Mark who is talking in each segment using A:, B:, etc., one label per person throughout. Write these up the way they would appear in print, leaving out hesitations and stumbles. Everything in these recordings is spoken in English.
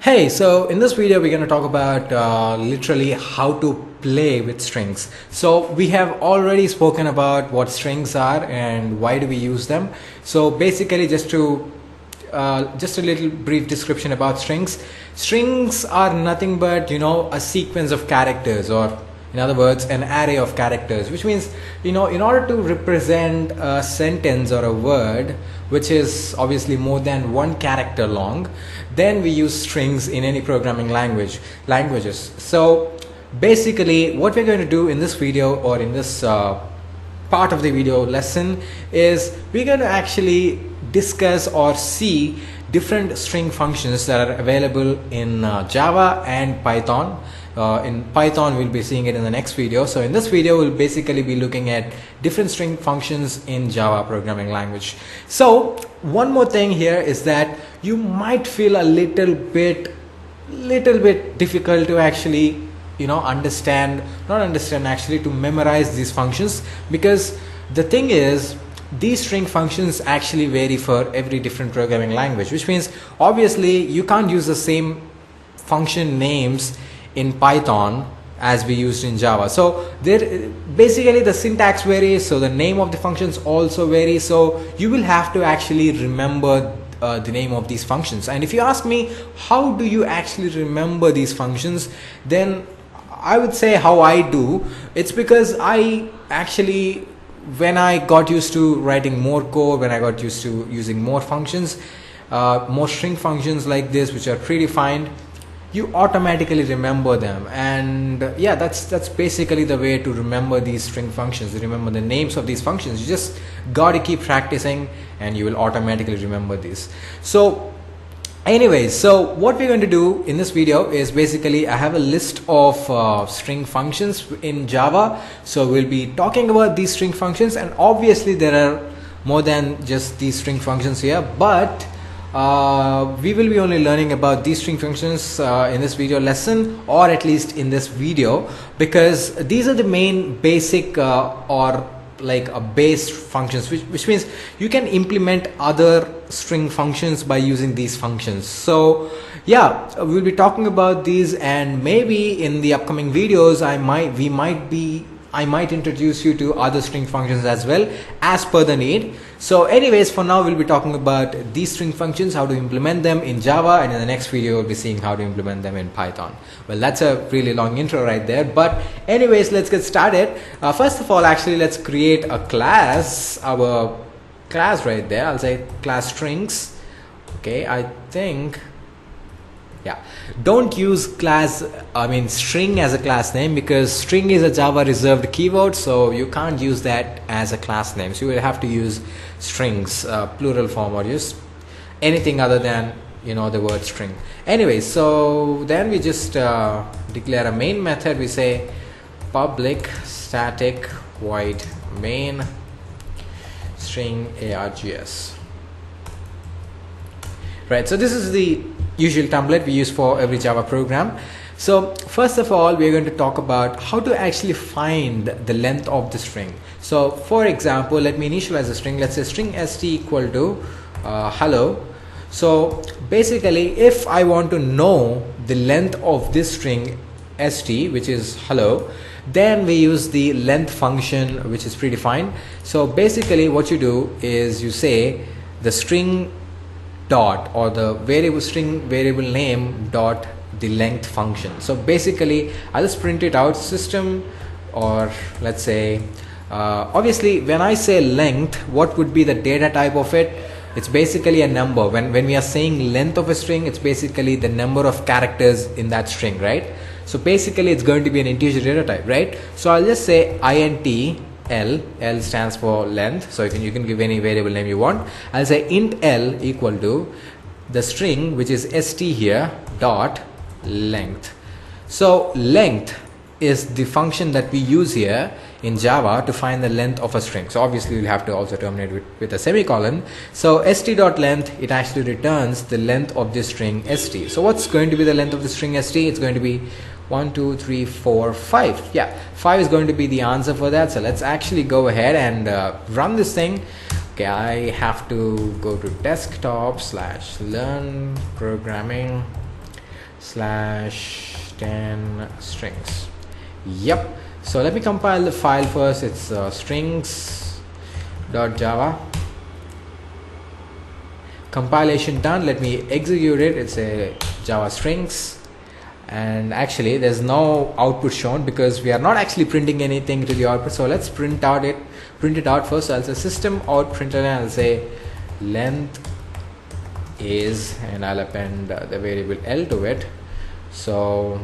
A: Hey, so in this video we're going to talk about literally how to play with strings. So we have already spoken about what strings are and why do we use them. So basically just a little brief description about strings. Strings are nothing but a sequence of characters, or in other words an array of characters, which means in order to represent a sentence or a word which is obviously more than one character long, then we use strings in any programming languages. So basically what we're going to do in this video, or in this part of the video lesson, is we're going to actually discuss or see different string functions that are available in Java and Python. In Python we'll be seeing it in the next video. So in this video we'll basically be looking at different string functions in Java programming language. So one more thing here is that you might feel a little bit difficult to actually to memorize these functions, because the thing is these string functions actually vary for every different programming language, which means obviously you can't use the same function names in Python as we used in Java. So there basically the syntax varies, so the name of the functions also vary. So you will have to actually remember the name of these functions. And if you ask me how do you actually remember these functions, then I would say how I do. It's because I actually, when I got used to writing more code, when I got used to using more functions, more string functions like this which are predefined, you automatically remember them. And yeah, that's basically the way to remember these string functions, to remember the names of these functions. You just gotta keep practicing and you will automatically remember these. So anyways, so what we're going to do in this video is basically I have a list of string functions in Java. So we'll be talking about these string functions, and obviously there are more than just these string functions here, but we will be only learning about these string functions in this video lesson, or at least in this video, because these are the main basic or like a base functions, which means you can implement other string functions by using these functions. So yeah, we'll be talking about these, and maybe in the upcoming videos I might introduce you to other string functions as well, as per the need. So anyways, for now we'll be talking about these string functions, how to implement them in Java, and in the next video we'll be seeing how to implement them in Python. Well, that's a really long intro right there, but anyways, let's get started. First of all, actually let's create a class, our class right there. I'll say class strings. Okay, I think, yeah, don't use string as a class name, because string is a Java reserved keyword, so you can't use that as a class name. So you will have to use strings, plural form, or just anything other than the word string. Anyway, so then we just declare a main method. We say public static void main string args. Right, so this is the usual template we use for every Java program. So first of all, we're going to talk about how to actually find the length of the string. So for example, let me initialize a string. Let's say string st equal to hello. So basically, if I want to know the length of this string st, which is hello, then we use the length function, which is predefined. So basically what you do is you say the string dot, or the string variable name dot the length function. So basically I'll just print it out, system, or let's say obviously when I say length, what would be the data type of it? It's basically a number. When we are saying length of a string, it's basically the number of characters in that string, right? So basically it's going to be an integer data type, right? So I'll just say int L stands for length, so you can give any variable name you want. I'll say int L equal to the string, which is st here, dot length. So length is the function that we use here in Java to find the length of a string. So obviously we'll have to also terminate with a semicolon. So st.length, it actually returns the length of this string st. So what's going to be the length of the string st? It's going to be 1 2 3 4 5. Yeah, 5 is going to be the answer for that. So let's actually go ahead and run this thing. Okay, I have to go to desktop /learn programming /10 strings. Yep. So let me compile the file first. It's strings.java. Compilation done. Let me execute it. It's a Java strings, and actually there's no output shown because we are not actually printing anything to the output. So let's print it out first. So I'll say system out println, and I'll say length is, and I'll append the variable L to it. So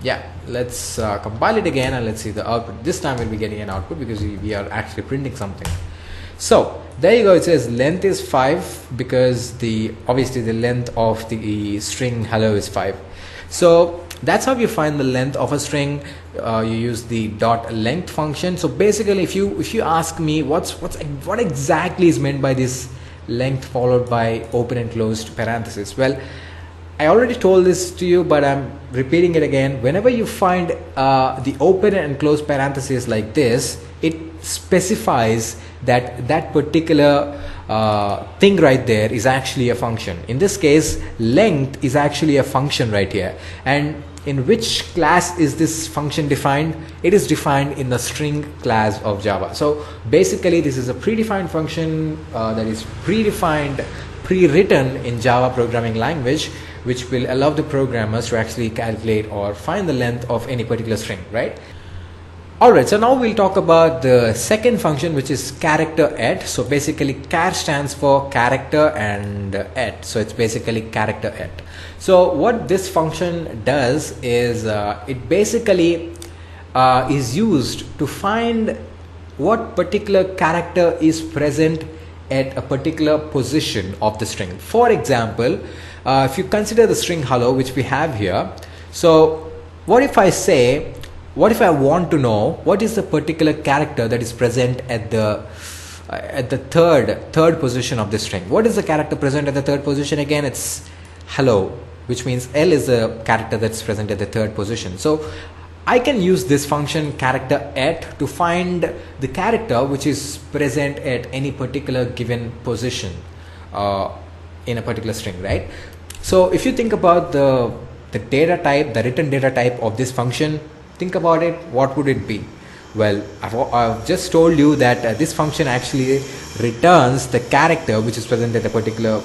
A: yeah, let's compile it again and let's see the output. This time we'll be getting an output because we are actually printing something. So there you go. It says length is 5 because obviously the length of the string hello is 5. So that's how you find the length of a string. You use the .length function. So basically, if you ask me what exactly is meant by this length followed by open and closed parentheses, well, I already told this to you, but I'm repeating it again. Whenever you find the open and closed parentheses like this, it specifies that particular thing right there is actually a function. In this case, length is actually a function right here. And in which class is this function defined? It is defined in the string class of Java. So basically, this is a predefined function that is pre-written in Java programming language, which will allow the programmers to actually calculate or find the length of any particular string, right? Alright, so now we'll talk about the second function, which is character @. So basically char stands for character and @, so it's basically character @. So what this function does is it basically is used to find what particular character is present at a particular position of the string. For example, if you consider the string hello, which we have here, so what if I want to know what is the particular character that is present at the third position of the string? What is the character present at the third position? Again, it's hello, which means L is the character that's present at the third position. So I can use this function character @ to find the character which is present at any particular given position in a particular string, right? So if you think about the data type, the written data type of this function, think about it, what would it be? Well, I've just told you that this function actually returns the character which is present at a particular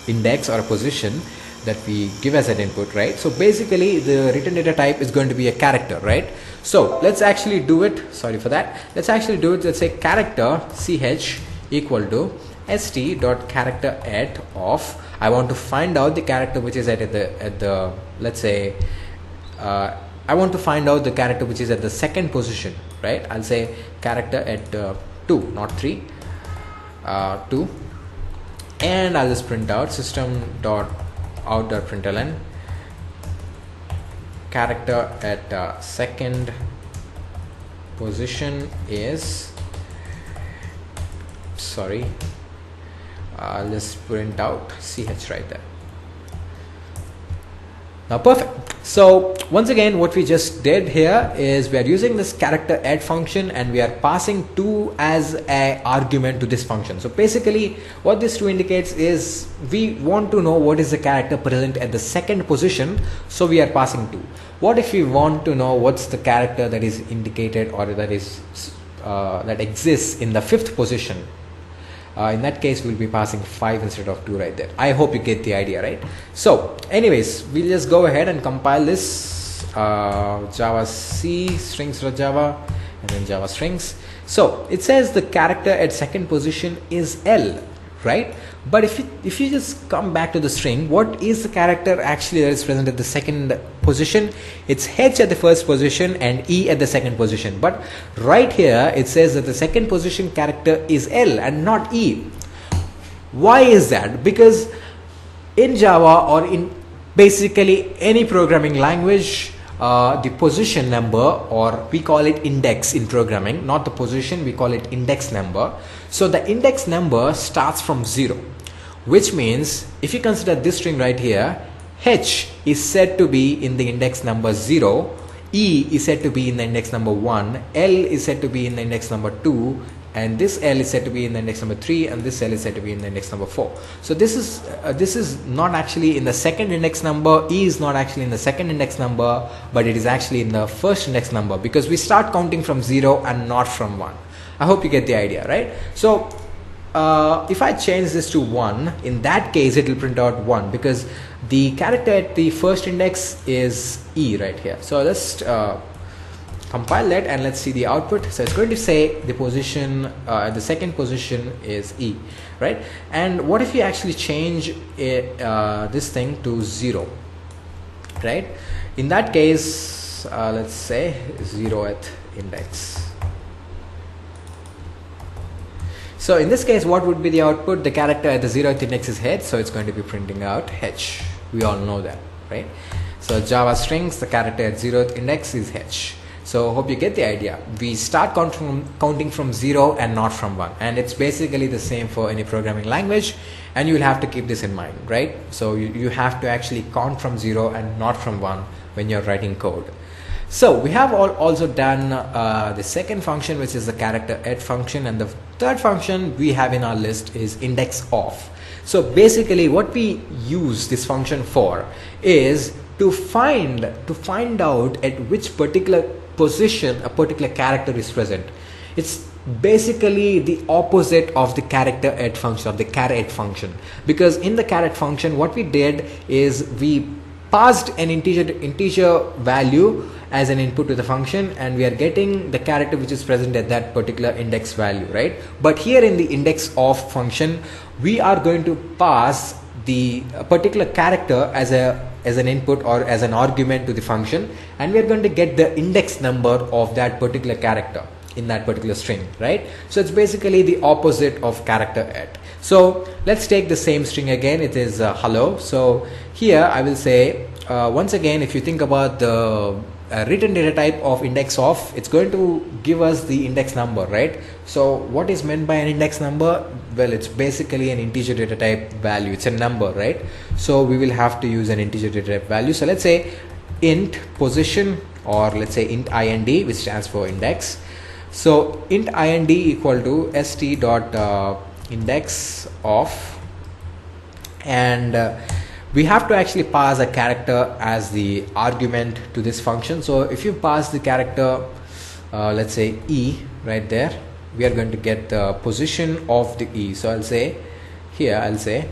A: index or a position that we give as an input, right? So basically the written data type is going to be a character, right? So let's actually do it. Sorry for that. Let's actually do it. Let's say character ch equal to st.character @ of, I want to find out the character which is at the let's say I want to find out the character which is at the second position, right? I'll say character at 2, not 3, 2, and I'll just print out system.out.println character at second position is, sorry, I'll just print out ch right there. Now perfect. So once again, what we just did here is we are using this character @ function and we are passing 2 as an argument to this function. So basically what this 2 indicates is we want to know what is the character present at the second position, so we are passing 2. What if we want to know what's the character that is indicated or that exists in the 5th position? In that case, we'll be passing 5 instead of 2 right there. I hope you get the idea, right? So anyways, we'll just go ahead and compile this Java C strings.java and then Java strings. So it says the character at second position is L, right? But if you just come back to the string, what is the character actually that is present at the second position? It's H at the first position and E at the second position. But right here it says that the second position character is L and not E. Why is that? Because in Java or in basically any programming language, the position number, or we call it index in programming, not the position, we call it index number. So the index number starts from 0, which means if you consider this string right here, H is said to be in the index number 0, E is said to be in the index number 1, L is said to be in the index number 2, and this L is said to be in the index number 3, and this L is said to be in the index number 4. So this is not actually in the second index number. E is not actually in the second index number, but it is actually in the first index number, because we start counting from 0 and not from 1. I hope you get the idea, right? So if I change this to 1, in that case it will print out 1, because the character at the first index is E right here. So let's compile that and let's see the output. So it's going to say the position, the second position is E, right? And what if you actually change it, this thing to 0, right? In that case, let's say 0th index. So in this case, what would be the output? The character at the 0th index is H, so it's going to be printing out H. We all know that, right? So Java strings, the character at 0th index is H. So hope you get the idea. We start counting from 0 and not from 1, and it's basically the same for any programming language, and you will have to keep this in mind, right? So you have to actually count from 0 and not from 1 when you're writing code. So we have also done the second function, which is the character add function, and the third function we have in our list is index of. So basically what we use this function for is to find out at which particular position a particular character is present. It's basically the opposite of the character add function, of the char add function, because in the char add function what we did is we passed an integer value as an input to the function, and we are getting the character which is present at that particular index value, right? But here in the index of function, we are going to pass the particular character as an input or as an argument to the function, and we are going to get the index number of that particular character in that particular string, right? So it's basically the opposite of character add. So let's take the same string again. It is hello. So here I will say once again, if you think about the written data type of index of, it's going to give us the index number, right? So what is meant by an index number? Well, it's basically an integer data type value. It's a number, right? So we will have to use an integer data type value. So let's say int position, or let's say int ind, which stands for index. So int ind equal to st dot index of, and we have to actually pass a character as the argument to this function. So if you pass the character let's say E right there, we are going to get the position of the E. So I'll say here, I'll say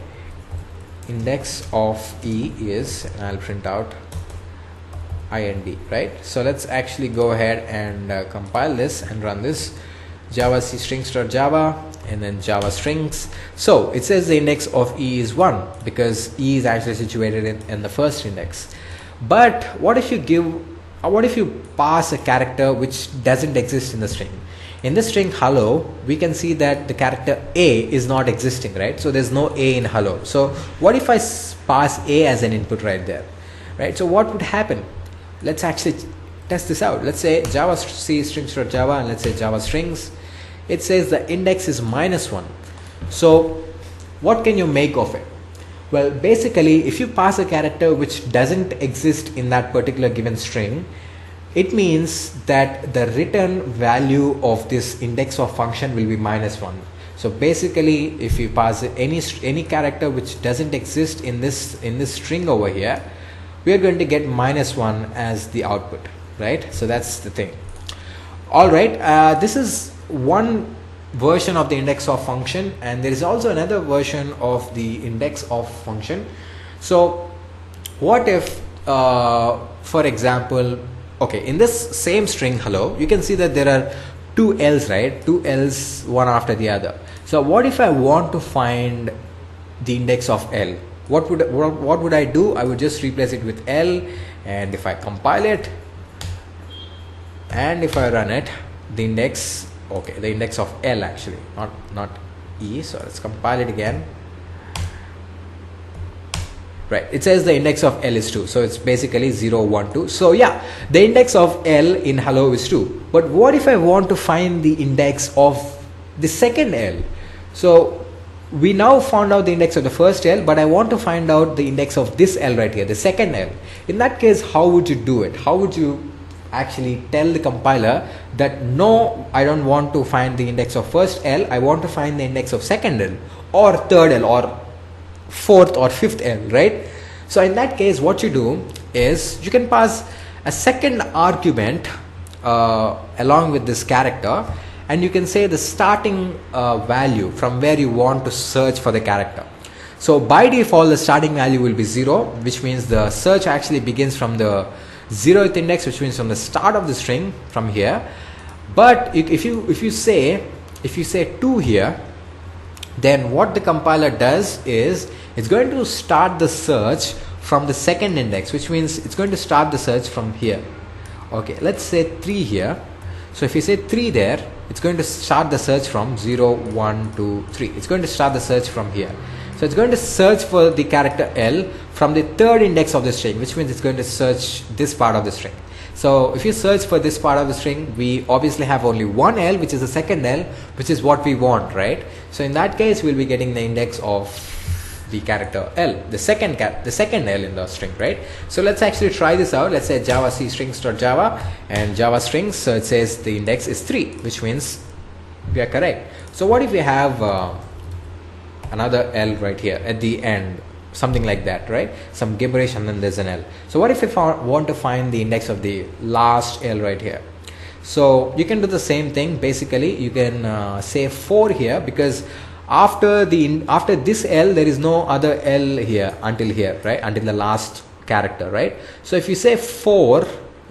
A: index of E is, and I'll print out ind, right? So let's actually go ahead and compile this and run this. Java C strings.java and then Java strings. So it says the index of E is 1 because E is actually situated in the first index. But what if you pass a character which doesn't exist in the string? In the string hello, we can see that the character A is not existing, right? So there's no A in hello. So what if I pass A as an input right there, right? So what would happen? Let's actually test this out. Let's say Java C strings.java and let's say Java strings. It says the index is -1. So what can you make of it? Well, basically if you pass a character which doesn't exist in that particular given string, it means that the return value of this index of function will be -1. So basically if you pass any character which doesn't exist in this string over here, we are going to get -1 as the output, right? So that's the thing. All right, this is one version of the index of function, and there is also another version of the index of function. So what if for example, okay, in this same string hello, you can see that there are two L's, right? Two L's one after the other. So what if I want to find the index of L? What would I do? I would just replace it with L, and if I compile it and if I run it, the index, okay, the index of L actually, not E. So let's compile it again. Right, it says the index of L is 2, so it's basically 0, 1, 2. So yeah, the index of L in hello is 2. But what if I want to find the index of the second L? So we now found out the index of the first L, but I want to find out the index of this L right here, the second L. In that case, how would you do it? How would you actually tell the compiler that no, I don't want to find the index of first L, I want to find the index of second L or third L or fourth or fifth L, right? So in that case, what you do is you can pass a second argument along with this character, and you can say the starting value from where you want to search for the character. So by default, the starting value will be 0, which means the search actually begins from the 0th index, which means from the start of the string from here. But if you say 2 here, then what the compiler does is it's going to start the search from the second index, which means it's going to start the search from here. Okay, let's say 3 here. So if you say 3 there, it's going to start the search from 0, 1, 2, 3. It's going to start the search from here. So it's going to search for the character L from the third index of the string, which means it's going to search this part of the string. So if you search for this part of the string, we obviously have only one L, which is the second L, which is what we want, right? So in that case, we'll be getting the index of the character L, the second L in the string, right? So let's actually try this out. Let's say java c strings.java and java strings. So it says the index is 3, which means we are correct. So what if we have another L right here at the end, something like that, right? Some gibberish and then there's an L. So what if we want to find the index of the last L right here? So you can do the same thing. Basically, you can say 4 here, because after this L there is no other L here until here, right? Until the last character, right? So if you say 4,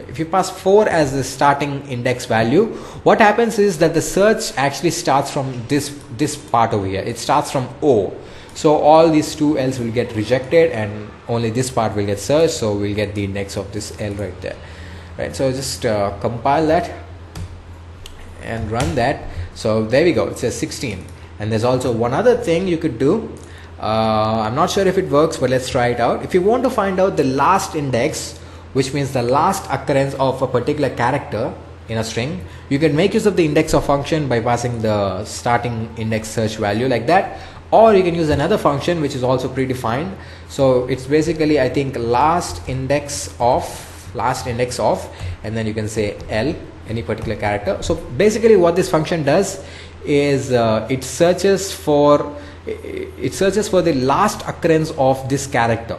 A: if you pass 4 as the starting index value, what happens is that the search actually starts from this part over here. It starts from O. So all these 2 L's will get rejected and only this part will get searched. So we'll get the index of this L right there, right? So just compile that and run that. So there we go. It says 16. And there's also one other thing you could do. I'm not sure if it works, but let's try it out. If you want to find out the last index, which means the last occurrence of a particular character in a string, you can make use of the index of function by passing the starting index search value like that, or you can use another function which is also predefined. So it's basically, I think, last index of, and then you can say L, any particular character. So basically what this function does is it searches for the last occurrence of this character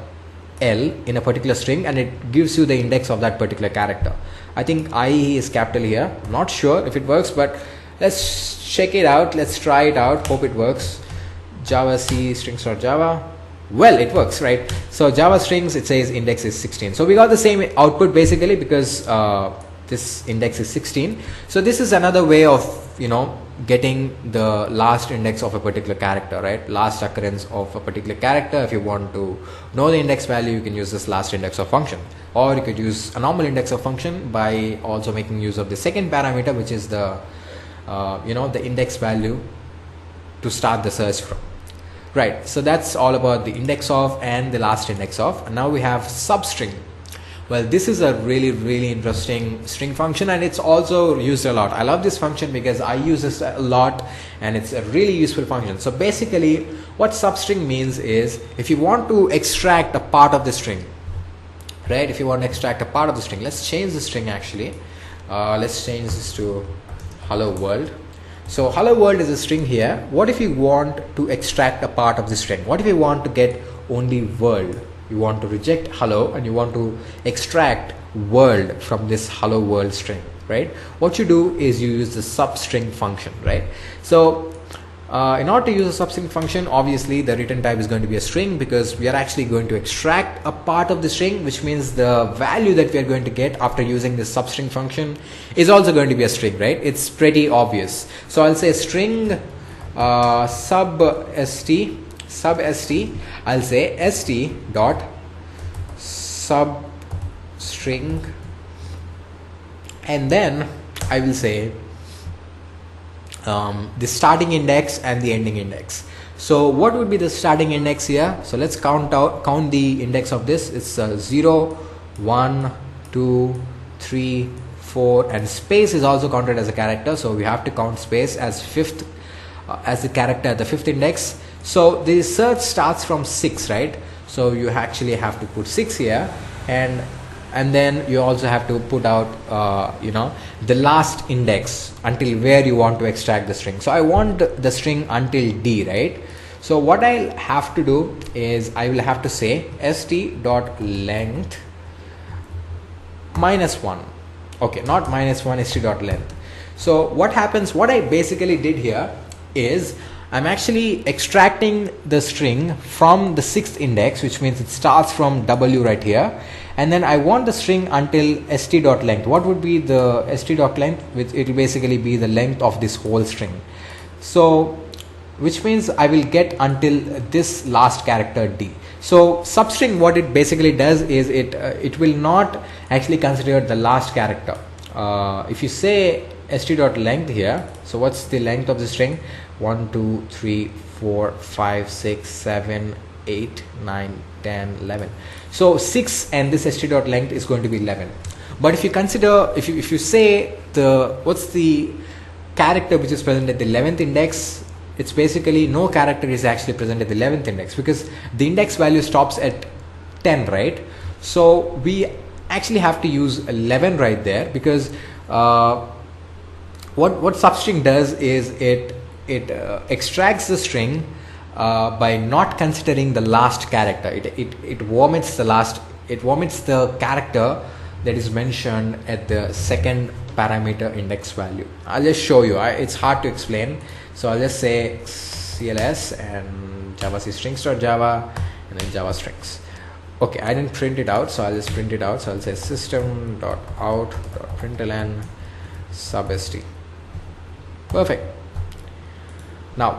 A: L in a particular string, and it gives you the index of that particular character. I think I is capital here. I'm not sure if it works, but let's check it out. Let's try it out. Hope it works. Java C strings.java. Well, it works, right? So Java strings, it says index is 16. So we got the same output basically, because this index is 16. So this is another way of, getting the last index of a particular character, right? Last occurrence of a particular character. If you want to know the index value, you can use this last index of function, or you could use a normal index of function by also making use of the second parameter, which is the the index value to start the search from. Right, so that's all about the index of and the last index of. And now we have substring. Well, this is a really interesting string function, and it's also used a lot. I love this function because I use this a lot, and it's a really useful function. So basically what substring means is, if you want to extract a part of the string, right? If you want to extract a part of the string, let's change the string actually. Let's change this to hello world. So hello world is a string here. What if you want to extract a part of the string? What if you want to get only world? You want to reject hello and you want to extract world from this hello world string, right? What you do is you use the substring function, right? So in order to use a substring function, obviously the return type is going to be a string, because we are actually going to extract a part of the string, which means the value that we are going to get after using this substring function is also going to be a string, right? It's pretty obvious. So I'll say string sub st, I'll say st dot substring, and then I will say the starting index and the ending index. So what would be the starting index here? So let's count the index of this. It's 0, 1, 2, 3, 4, and space is also counted as a character, so we have to count space as fifth, as the character at the fifth index. So the search starts from 6, right? So you actually have to put 6 here, and and then you also have to put out the last index until where you want to extract the string. So I want the string until D, right? So what I'll have to do is I will have to say st.length -1. Okay, not -1, st.length. So what happens, what I basically did here is I'm actually extracting the string from the 6th index, which means it starts from W right here, and then I want the string until st.length. What would be the st.length? Which it will basically be the length of this whole string. So which means I will get until this last character D. So substring, what it basically does is it will not actually consider the last character. If you say st.length here, so what's the length of the string? 1 2 3 4 5 6 7 8 9 10 11. So 6 and this st.length is going to be 11. But if you consider, if you say what's the character which is present at the 11th index, it's basically no character is actually present at the 11th index, because the index value stops at 10, right? So we actually have to use 11 right there, because what substring does is it extracts the string by not considering the last character. It vomits the character that is mentioned at the second parameter index value. I'll just show you. It's hard to explain, so I'll just say cls and javac strings.java and then java strings. Okay, I didn't print it out, so I'll just print it out. So I'll say system.out.println sub-st. Perfect. Now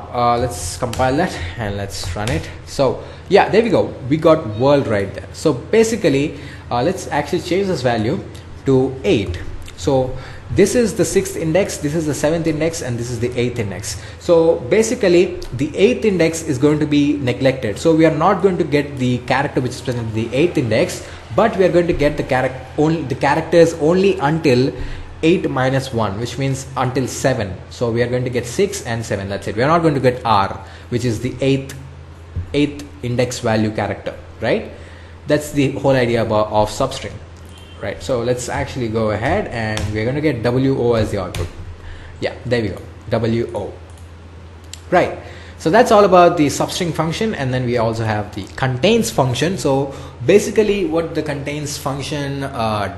A: let's compile that and let's run it. So yeah, there we go. We got world right there. So basically let's actually change this value to 8. So this is the 6th index, this is the 7th index, and this is the 8th index. So basically the 8th index is going to be neglected. So we are not going to get the character which is present in the 8th index, but we are going to get the characters only until 8 minus 1, which means until 7. So we are going to get 6 and 7. That's it. We are not going to get R, which is the 8th index value character, right? That's the whole idea of substring, right? So let's actually go ahead and we're going to get WO as the output. Yeah, there we go. WO. Right. So that's all about the substring function, and then we also have the contains function. So basically what the contains function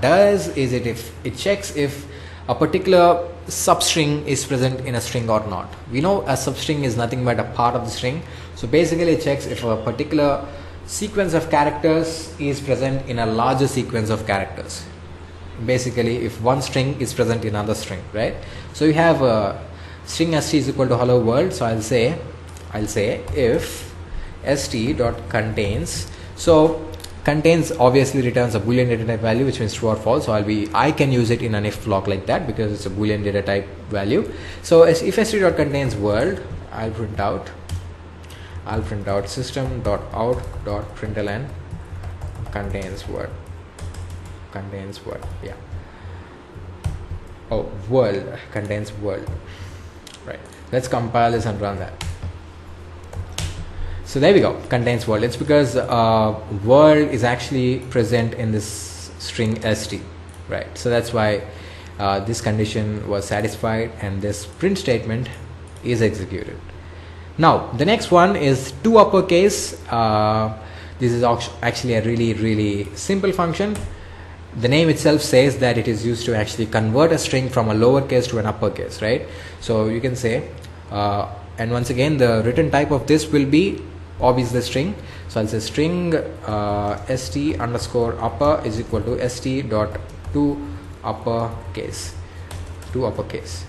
A: does is it checks if a particular substring is present in a string or not. We know a substring is nothing but a part of the string. So basically it checks if a particular sequence of characters is present in a larger sequence of characters. Basically if one string is present in another string, right? So you have string st is equal to hello world. So I'll say if st dot contains, so contains obviously returns a boolean data type value, which means true or false. So I can use it in an if block like that because it's a boolean data type value. So if st dot contains world, I'll print out system dot out dot println contains world. Yeah. Oh, world contains world. Right. Let's compile this and run that. So there we go, contains world. It's because world is actually present in this string st, right? So that's why this condition was satisfied and this print statement is executed. Now the next one is to uppercase. This is actually a really simple function. The name itself says that it is used to actually convert a string from a lowercase to an uppercase, right? So you can say, and once again the return type of this will be obviously the string. So I'll say string st underscore upper is equal to st dot to uppercase.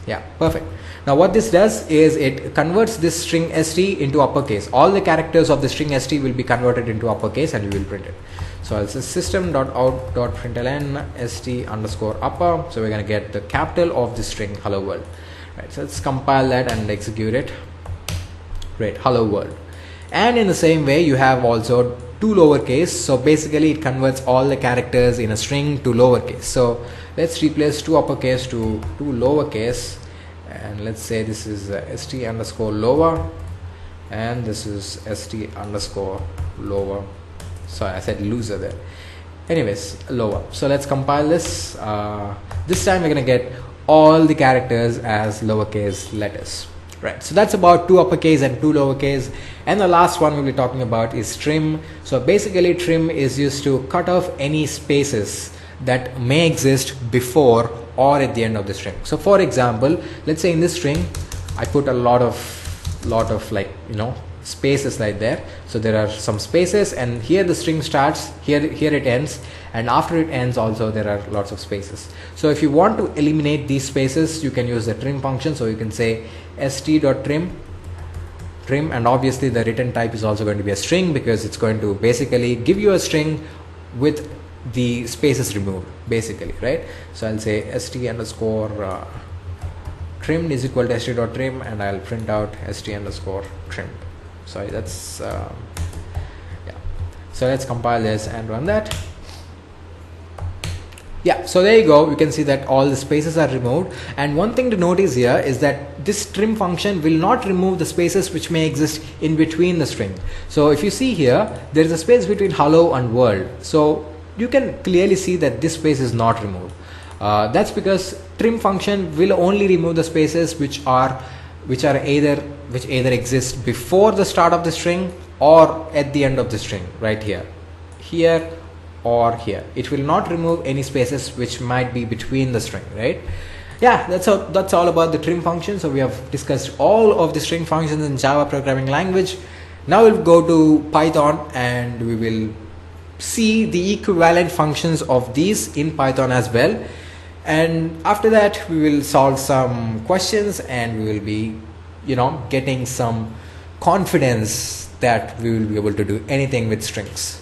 A: Yeah, perfect. Now what this does is it converts this string st into uppercase. All the characters of the string st will be converted into uppercase and we will print it. So I'll say system.out.println st underscore upper. So we're going to get the capital of the string hello world, right? So let's compile that and execute it. Great, hello world. And in the same way you have also two lowercase. So basically it converts all the characters in a string to lowercase. So let's replace two uppercase to two lowercase, and let's say this is st underscore lower and this is st underscore lower. Sorry, I said loser there. anyways, lower. So let's compile this. This time we're gonna get all the characters as lowercase letters. Right, so that's about 2 uppercase and 2 lowercase. And the last one we'll be talking about is trim. So basically trim is used to cut off any spaces that may exist before or at the end of the string. So for example, let's say in this string I put a lot of like, you know, spaces right there. So there are some spaces, and here the string starts, here it ends, and after it ends also there are lots of spaces. So if you want to eliminate these spaces, you can use the trim function. So you can say st.trim, and obviously the return type is also going to be a string, because it's going to basically give you a string with the spaces removed, basically, right? So I'll say st underscore trimmed is equal to st.trim, and I'll print out st underscore trimmed. Sorry, that's yeah. So let's compile this and run that. Yeah, so there you go. You can see that all the spaces are removed. And one thing to notice here is that this trim function will not remove the spaces which may exist in between the string. So if you see here, there is a space between hello and world. So you can clearly see that this space is not removed. That's because trim function will only remove the spaces which either exist before the start of the string or at the end of the string, right here or here. It will not remove any spaces which might be between the string, right? Yeah, that's all about the trim function. So we have discussed all of the string functions in Java programming language. Now we'll go to Python and we will see the equivalent functions of these in Python as well. And after that we will solve some questions, and we will be, you know, getting some confidence that we will be able to do anything with strings.